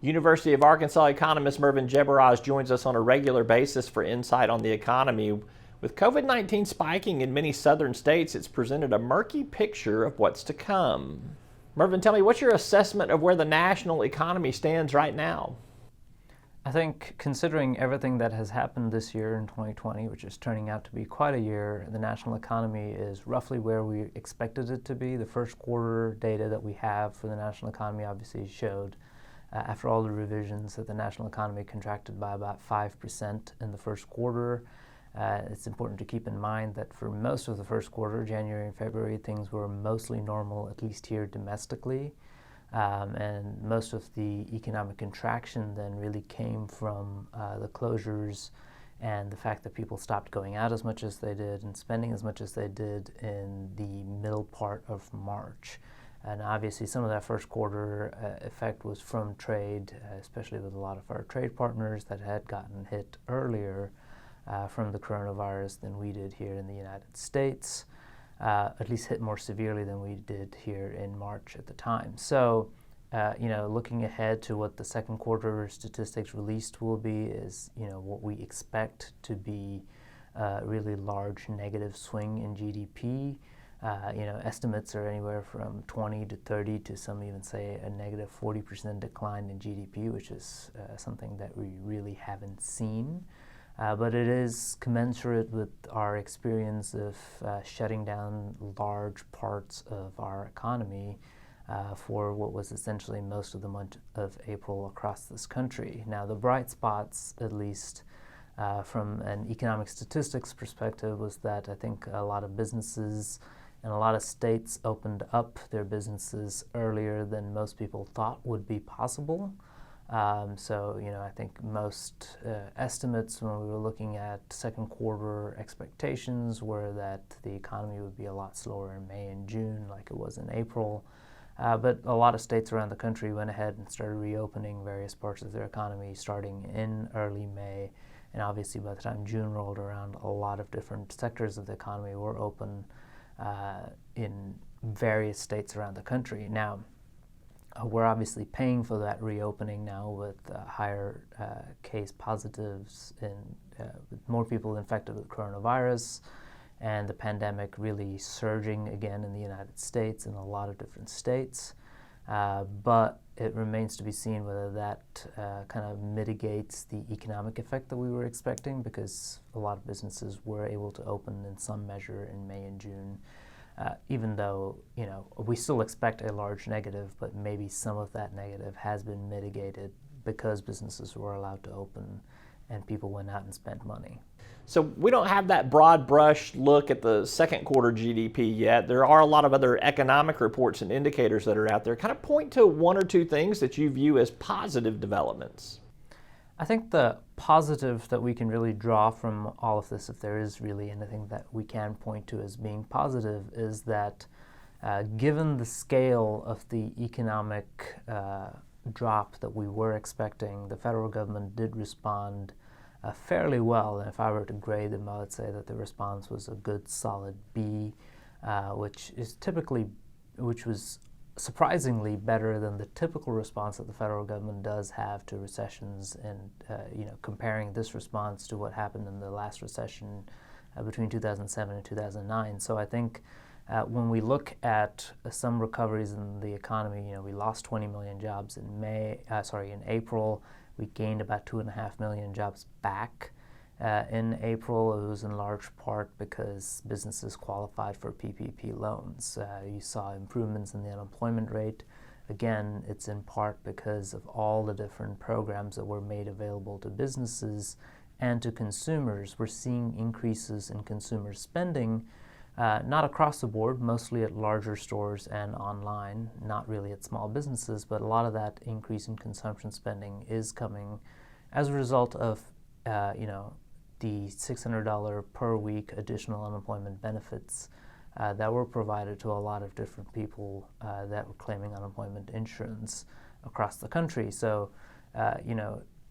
University of Arkansas economist Mervin Jebaraj joins us on a regular basis for insight on the economy. With COVID-19 spiking in many southern states, it's presented a murky picture of what's to come. Mervin, tell me, what's your assessment of where the national economy stands right now? I think considering everything that has happened this year in 2020, which is turning out to be quite a year, the national economy is roughly where we expected it to be. The first quarter data that we have for the national economy obviously showed, after all the revisions, that the national economy contracted by about 5% in the first quarter. It's important to keep in mind that for most of the first quarter, January and February, things were mostly normal, at least here domestically. And most of the economic contraction then really came from the closures and the fact that people stopped going out as much as they did and spending as much as they did in the middle part of March. And obviously some of that first quarter effect was from trade, especially with a lot of our trade partners that had gotten hit earlier from the coronavirus than we did here in the United States. At least hit more severely than we did here in March at the time. So, looking ahead to what the second quarter statistics released will be is, what we expect to be a really large negative swing in GDP. Estimates are anywhere from 20 to 30 to some even say a negative 40% decline in GDP, which is something that we really haven't seen. But it is commensurate with our experience of shutting down large parts of our economy for what was essentially most of the month of April across this country. Now, the bright spots, at least from an economic statistics perspective, was that I think a lot of businesses and a lot of states opened up their businesses earlier than most people thought would be possible. I think most estimates when we were looking at second quarter expectations were that the economy would be a lot slower in May and June like it was in April. But a lot of states around the country went ahead and started reopening various parts of their economy starting in early May. And obviously by the time June rolled around, a lot of different sectors of the economy were open in various states around the country. Now, we're obviously paying for that reopening now with higher case positives and with more people infected with coronavirus and the pandemic really surging again in the United States and a lot of different states. But it remains to be seen whether that kind of mitigates the economic effect that we were expecting, because a lot of businesses were able to open in some measure in May and June. Even though, we still expect a large negative, but maybe some of that negative has been mitigated because businesses were allowed to open and people went out and spent money. So we don't have that broad brush look at the second quarter GDP yet. There are a lot of other economic reports and indicators that are out there. Kind of point to one or two things that you view as positive developments. I think the positive that we can really draw from all of this, if there is really anything that we can point to as being positive, is that given the scale of the economic drop that we were expecting, the federal government did respond fairly well. And if I were to grade them, I would say that the response was a good solid B, which was surprisingly better than the typical response that the federal government does have to recessions, and comparing this response to what happened in the last recession between 2007 and 2009. So I think when we look at some recoveries in the economy, we lost 20 million jobs in April. We gained about 2.5 million jobs back. In April, it was in large part because businesses qualified for PPP loans. You saw improvements in the unemployment rate. Again, it's in part because of all the different programs that were made available to businesses and to consumers. We're seeing increases in consumer spending, not across the board, mostly at larger stores and online, not really at small businesses, but a lot of that increase in consumption spending is coming as a result of the $600 per week additional unemployment benefits that were provided to a lot of different people that were claiming unemployment insurance across the country. So,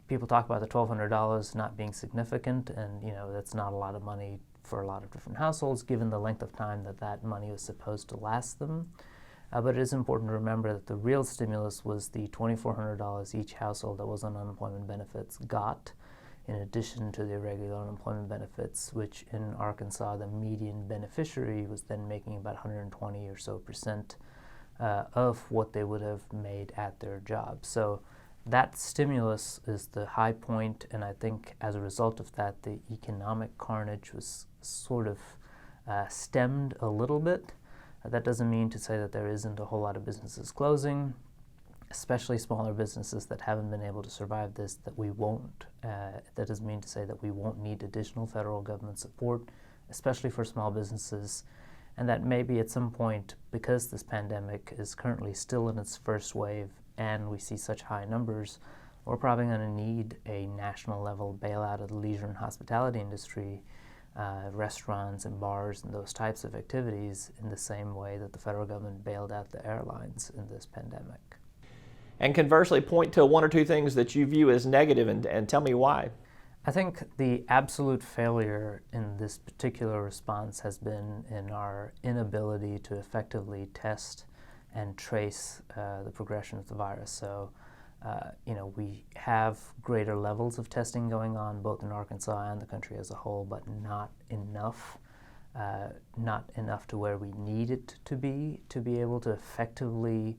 people talk about the $1,200 not being significant, and that's not a lot of money for a lot of different households, given the length of time that money was supposed to last them. But it is important to remember that the real stimulus was the $2,400 each household that was on unemployment benefits got, in addition to the irregular unemployment benefits, which in Arkansas, the median beneficiary was then making about 120 or so percent of what they would have made at their job. So that stimulus is the high point, and I think as a result of that, the economic carnage was sort of stemmed a little bit. That doesn't mean to say that there isn't a whole lot of businesses closing, especially smaller businesses that haven't been able to survive this, that we won't. That doesn't mean to say that we won't need additional federal government support, especially for small businesses, and that maybe at some point, because this pandemic is currently still in its first wave and we see such high numbers, we're probably going to need a national level bailout of the leisure and hospitality industry, restaurants and bars and those types of activities, in the same way that the federal government bailed out the airlines in this pandemic. And conversely, point to one or two things that you view as negative and tell me why. I think the absolute failure in this particular response has been in our inability to effectively test and trace the progression of the virus. So, we have greater levels of testing going on both in Arkansas and the country as a whole, but not enough to where we need it to be able to effectively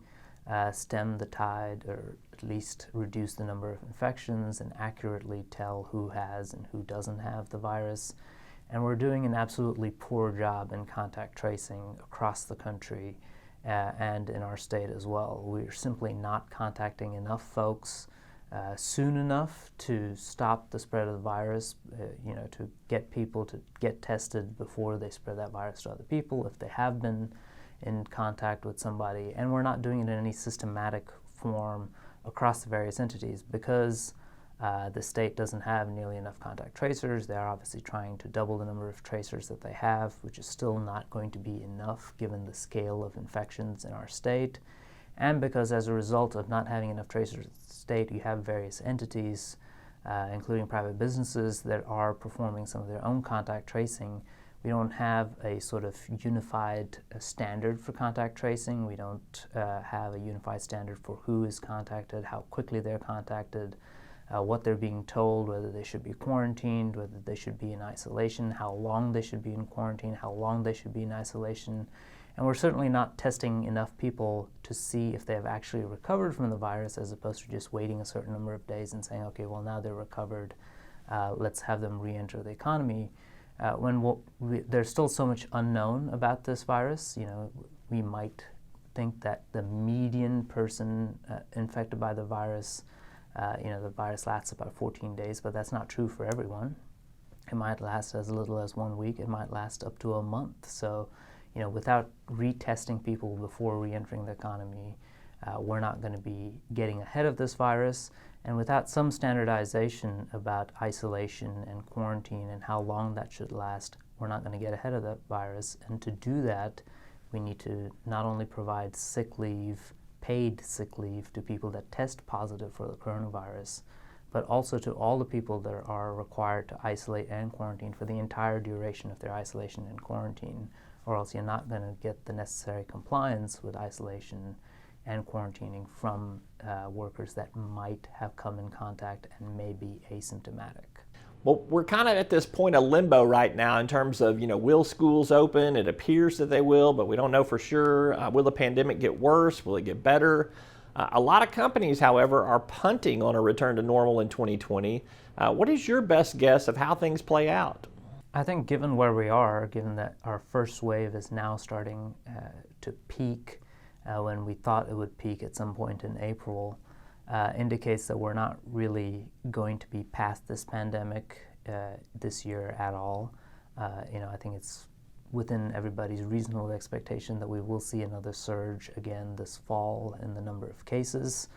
stem the tide, or at least reduce the number of infections and accurately tell who has and who doesn't have the virus. And we're doing an absolutely poor job in contact tracing across the country and in our state as well. We're simply not contacting enough folks soon enough to stop the spread of the virus, to get people to get tested before they spread that virus to other people if they have been in contact with somebody. And we're not doing it in any systematic form across the various entities because the state doesn't have nearly enough contact tracers. They're obviously trying to double the number of tracers that they have, which is still not going to be enough given the scale of infections in our state. And because as a result of not having enough tracers in the state, you have various entities, including private businesses, that are performing some of their own contact tracing. We don't have a sort of unified standard for contact tracing. We don't have a unified standard for who is contacted, how quickly they're contacted, what they're being told, whether they should be quarantined, whether they should be in isolation, how long they should be in quarantine, how long they should be in isolation. And we're certainly not testing enough people to see if they have actually recovered from the virus, as opposed to just waiting a certain number of days and saying, okay, well, now they're recovered, let's have them re-enter the economy. There's still so much unknown about this virus. We might think that the median person infected by the virus, the virus lasts about 14 days, but that's not true for everyone. It might last as little as 1 week. It might last up to a month. So, without retesting people before re-entering the economy, we're not going to be getting ahead of this virus. And without some standardization about isolation and quarantine and how long that should last, we're not going to get ahead of that virus. And to do that, we need to not only provide sick leave, paid sick leave to people that test positive for the coronavirus, but also to all the people that are required to isolate and quarantine for the entire duration of their isolation and quarantine, or else you're not going to get the necessary compliance with isolation and quarantining from workers that might have come in contact and may be asymptomatic. Well, we're kind of at this point of limbo right now in terms of, will schools open? It appears that they will, but we don't know for sure. Will the pandemic get worse? Will it get better? A lot of companies, however, are punting on a return to normal in 2020. What is your best guess of how things play out? I think given where we are, given that our first wave is now starting to peak when we thought it would peak at some point in April, indicates that we're not really going to be past this pandemic this year at all. I think it's within everybody's reasonable expectation that we will see another surge again this fall in the number of cases.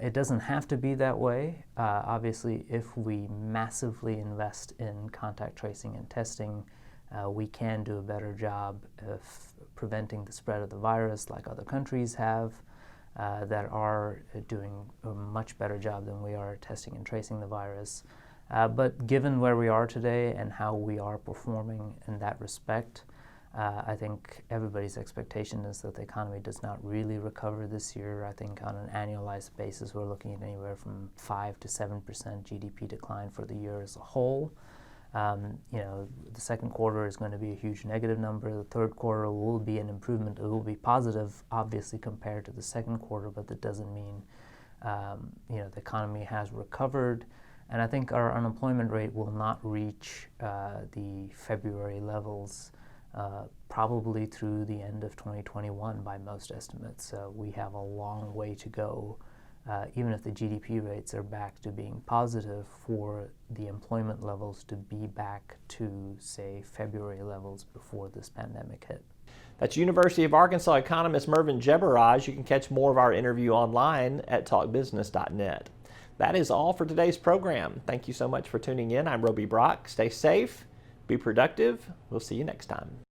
It doesn't have to be that way. Obviously, if we massively invest in contact tracing and testing, we can do a better job of preventing the spread of the virus like other countries have that are doing a much better job than we are testing and tracing the virus. But given where we are today and how we are performing in that respect, I think everybody's expectation is that the economy does not really recover this year. I think on an annualized basis, we're looking at anywhere from 5 to 7% GDP decline for the year as a whole. The second quarter is going to be a huge negative number. The third quarter will be an improvement. It will be positive, obviously, compared to the second quarter, but that doesn't mean the economy has recovered. And I think our unemployment rate will not reach the February levels probably through the end of 2021 by most estimates. So we have a long way to go, even if the GDP rates are back to being positive, for the employment levels to be back to, say, February levels before this pandemic hit. That's University of Arkansas economist Mervin Jebaraj. You can catch more of our interview online at talkbusiness.net. That is all for today's program. Thank you so much for tuning in. I'm Roby Brock. Stay safe, be productive. We'll see you next time.